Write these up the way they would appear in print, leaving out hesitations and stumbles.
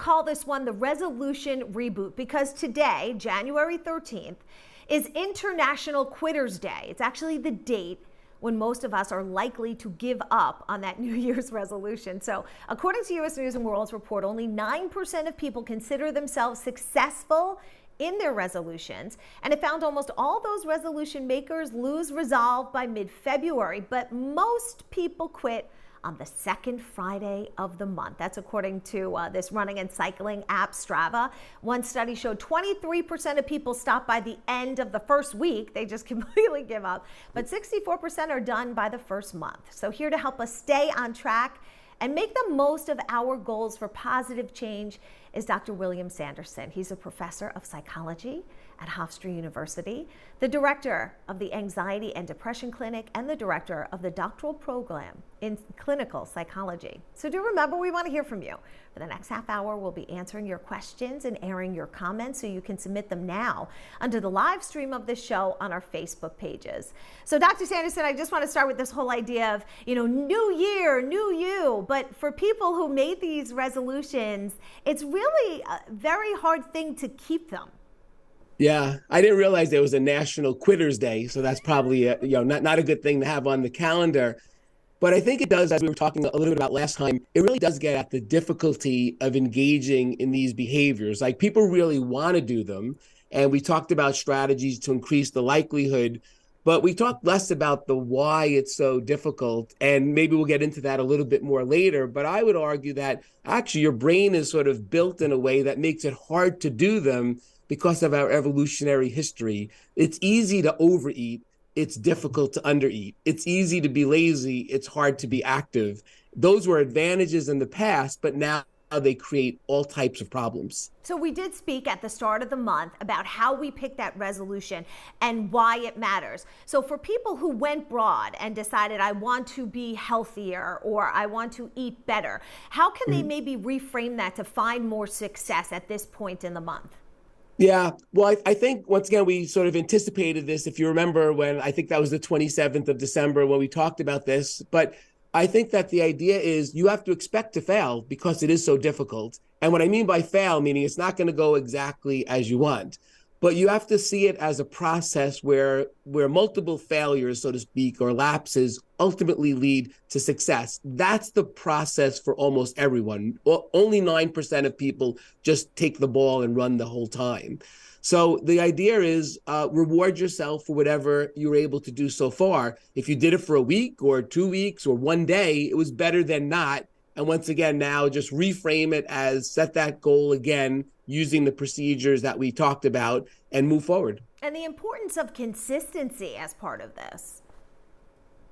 call this one the resolution reboot because today, January 13th, is International Quitters Day. It's actually the date when most of us are likely to give up on that New Year's resolution. So according to U.S. News & World's report, only 9% of people consider themselves successful in their resolutions, and it found almost all those resolution makers lose resolve by mid-February, but most people quit on the second Friday of the month. That's according to this running and cycling app Strava. One study showed 23% of people stop by the end of the first week. They just completely give up. But 64% are done by the first month. So here to help us stay on track and make the most of our goals for positive change is Dr. William Sanderson. He's a professor of psychology at Hofstra University, the director of the Anxiety and Depression Clinic, and the director of the doctoral program in clinical psychology. So do remember, we want to hear from you. For the next half hour, we'll be answering your questions and airing your comments, so you can submit them now under the live stream of this show on our Facebook pages. So Dr. Sanderson, I just want to start with this whole idea of, new year, new you. But for people who made these resolutions, it's really a very hard thing to keep them. Yeah, I didn't realize there was a National Quitters Day, so that's probably not a good thing to have on the calendar. But I think it does, as we were talking a little bit about last time, it really does get at the difficulty of engaging in these behaviors. Like, people really want to do them, and we talked about strategies to increase the likelihood, but we talked less about the why it's so difficult, and maybe we'll get into that a little bit more later. But I would argue that actually your brain is sort of built in a way that makes it hard to do them because of our evolutionary history. It's easy to overeat. It's difficult to undereat. It's easy to be lazy. It's hard to be active. Those were advantages in the past, but now they create all types of problems. So we did speak at the start of the month about how we pick that resolution and why it matters. So for people who went broad and decided, I want to be healthier or I want to eat better, how can they maybe reframe that to find more success at this point in the month? Yeah, well, I think, once again, we sort of anticipated this. If you remember, when I think that was the 27th of December when we talked about this. But I think that the idea is you have to expect to fail because it is so difficult. And what I mean by fail, meaning it's not going to go exactly as you want. But you have to see it as a process where multiple failures, so to speak, or lapses ultimately lead to success. That's the process for almost everyone. Only 9% of people just take the ball and run the whole time. So the idea is reward yourself for whatever you were able to do so far. If you did it for a week or 2 weeks or one day, it was better than not. And once again, now just reframe it as set that goal again, using the procedures that we talked about, and move forward. And the importance of consistency as part of this.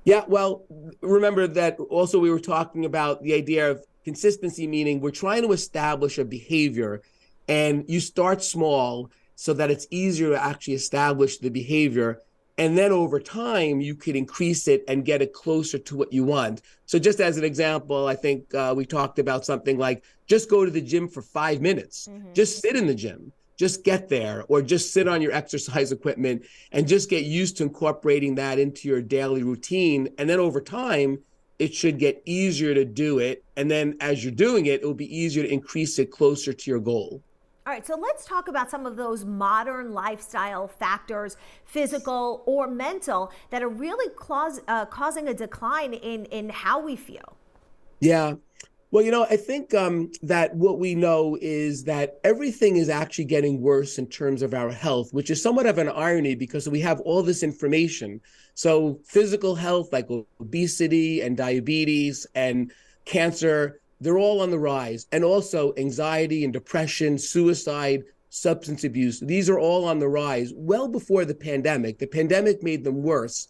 Yeah, well, remember that also we were talking about the idea of consistency, meaning we're trying to establish a behavior, and you start small so that it's easier to actually establish the behavior. And then over time, you could increase it and get it closer to what you want. So just as an example, I think we talked about something like just go to the gym for 5 minutes. Just sit in the gym. Just get there, or just sit on your exercise equipment and just get used to incorporating that into your daily routine. And then over time, it should get easier to do it. And then as you're doing it, it will be easier to increase it closer to your goal. All right, so let's talk about some of those modern lifestyle factors, physical or mental, that are really causing a decline in how we feel. Yeah. Well, I think that what we know is that everything is actually getting worse in terms of our health, which is somewhat of an irony because we have all this information. So physical health, like obesity and diabetes and cancer, they're all on the rise. And also anxiety and depression, suicide, substance abuse. These are all on the rise well before the pandemic. The pandemic made them worse.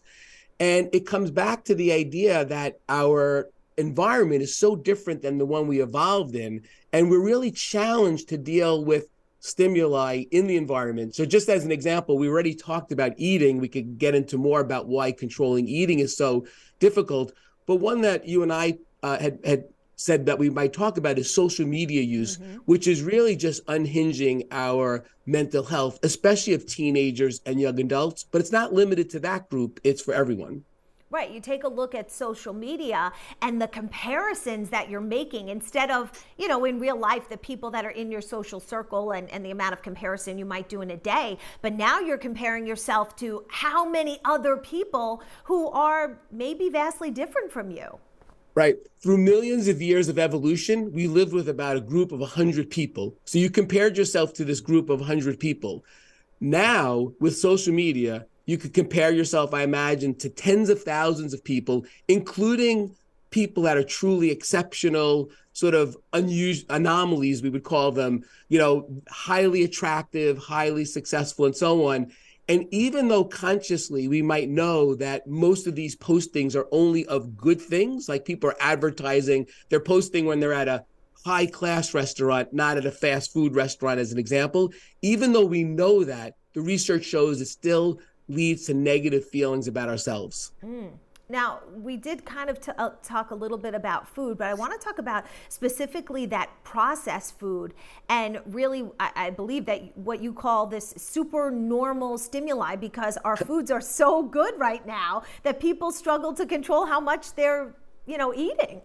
And it comes back to the idea that our environment is so different than the one we evolved in. And we're really challenged to deal with stimuli in the environment. So just as an example, we already talked about eating. We could get into more about why controlling eating is so difficult. But one that you and I had said that we might talk about is social media use, which is really just unhinging our mental health, especially of teenagers and young adults. But it's not limited to that group. It's for everyone. Right. You take a look at social media and the comparisons that you're making instead of, in real life, the people that are in your social circle and the amount of comparison you might do in a day. But now you're comparing yourself to how many other people who are maybe vastly different from you. Right. Through millions of years of evolution, we lived with about a group of 100 people. So you compared yourself to this group of 100 people. Now, with social media, you could compare yourself, I imagine, to tens of thousands of people, including people that are truly exceptional, sort of unusual anomalies, we would call them, highly attractive, highly successful, and so on. And even though consciously we might know that most of these postings are only of good things, like people are advertising, they're posting when they're at a high class restaurant, not at a fast food restaurant, as an example, even though we know that, the research shows it still leads to negative feelings about ourselves. Now, we did kind of talk a little bit about food, but I want to talk about specifically that processed food. And really, I believe that what you call this super normal stimuli, because our foods are so good right now that people struggle to control how much they're, eating.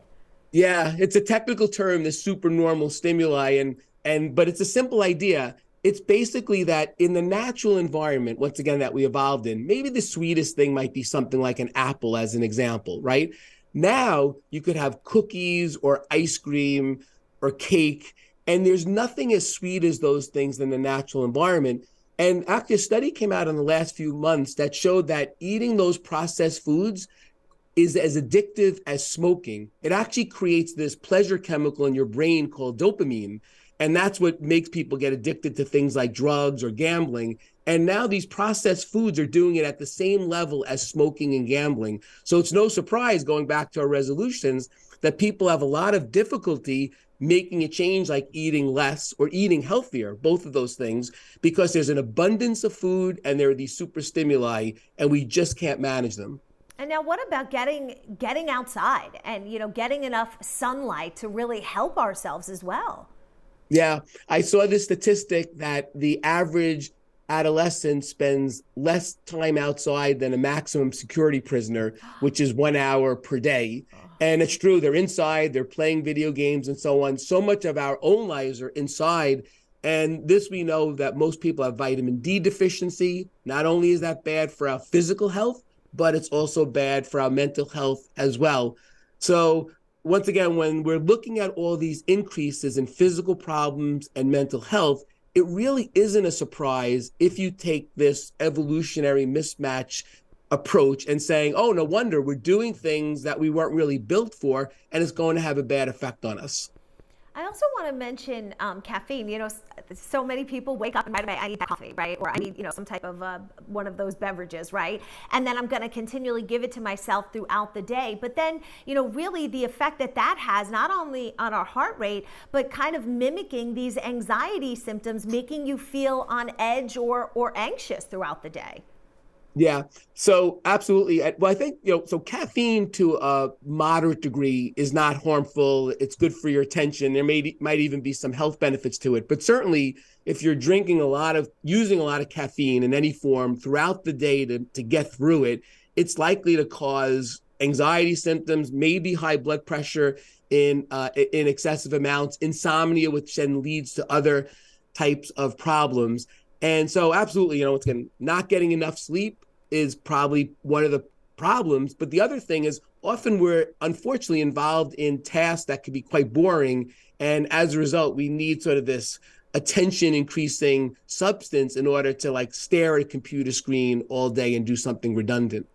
Yeah, it's a technical term, the super normal stimuli, but it's a simple idea. It's basically that in the natural environment, once again, that we evolved in, maybe the sweetest thing might be something like an apple, as an example, right? Now you could have cookies or ice cream or cake, and there's nothing as sweet as those things in the natural environment. And actually, a study came out in the last few months that showed that eating those processed foods is as addictive as smoking. It actually creates this pleasure chemical in your brain called dopamine. And that's what makes people get addicted to things like drugs or gambling. And now these processed foods are doing it at the same level as smoking and gambling. So it's no surprise, going back to our resolutions, that people have a lot of difficulty making a change like eating less or eating healthier, both of those things, because there's an abundance of food and there are these super stimuli and we just can't manage them. And now what about getting outside and, getting enough sunlight to really help ourselves as well? Yeah, I saw this statistic that the average adolescent spends less time outside than a maximum security prisoner, which is 1 hour per day. And it's true, they're inside, they're playing video games and so on. So much of our own lives are inside. And this, we know that most people have vitamin D deficiency. Not only is that bad for our physical health, but it's also bad for our mental health as well. So once again, when we're looking at all these increases in physical problems and mental health, it really isn't a surprise if you take this evolutionary mismatch approach and saying, oh, no wonder we're doing things that we weren't really built for, and it's going to have a bad effect on us. I also want to mention caffeine. So many people wake up and right away, I need that coffee, right? Or I need, some type of one of those beverages, right? And then I'm going to continually give it to myself throughout the day. But then, really the effect that has not only on our heart rate, but kind of mimicking these anxiety symptoms, making you feel on edge or anxious throughout the day. Yeah, so absolutely. Well, I think, so caffeine to a moderate degree is not harmful. It's good for your attention. There might even be some health benefits to it. But certainly, if you're using a lot of caffeine in any form throughout the day to get through it, it's likely to cause anxiety symptoms, maybe high blood pressure in excessive amounts, insomnia, which then leads to other types of problems. And so absolutely, not getting enough sleep is probably one of the problems. But the other thing is often we're unfortunately involved in tasks that can be quite boring. And as a result, we need sort of this attention increasing substance in order to stare at a computer screen all day and do something redundant.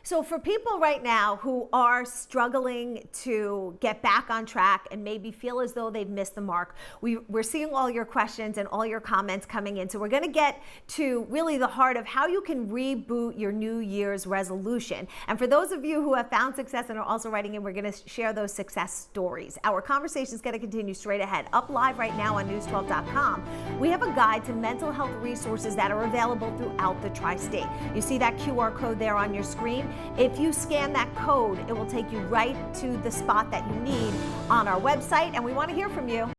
So for people right now who are struggling to get back on track and maybe feel as though they've missed the mark, we're seeing all your questions and all your comments coming in. So we're going to get to really the heart of how you can reboot your New Year's resolution. And for those of you who have found success and are also writing in, we're going to share those success stories. Our conversation is going to continue straight ahead. Up live right now on news12.com, we have a guide to mental health resources that are available throughout the tri-state. You see that QR code there on your screen? If you scan that code, it will take you right to the spot that you need on our website, and we want to hear from you.